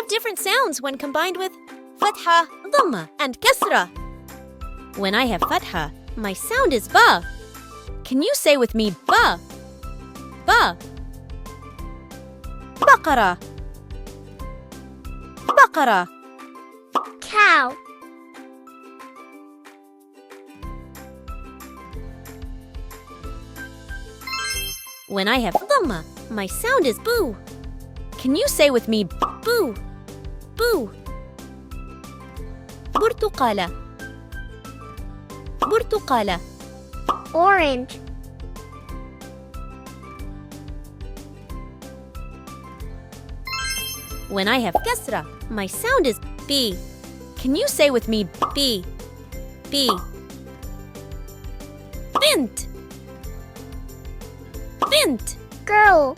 have different sounds when combined with fatha, dhamma, and kasra. When I have fatha, my sound is ba. Can you say with me ba? Ba. Baqara. Baqara. Cow. When I have dhamma, my sound is boo. Can you say with me boo? Boo. برتقالة. برتقالة. Orange. When I have kasra, my sound is b. Can you say with me b? B. Bint. Bint. Girl.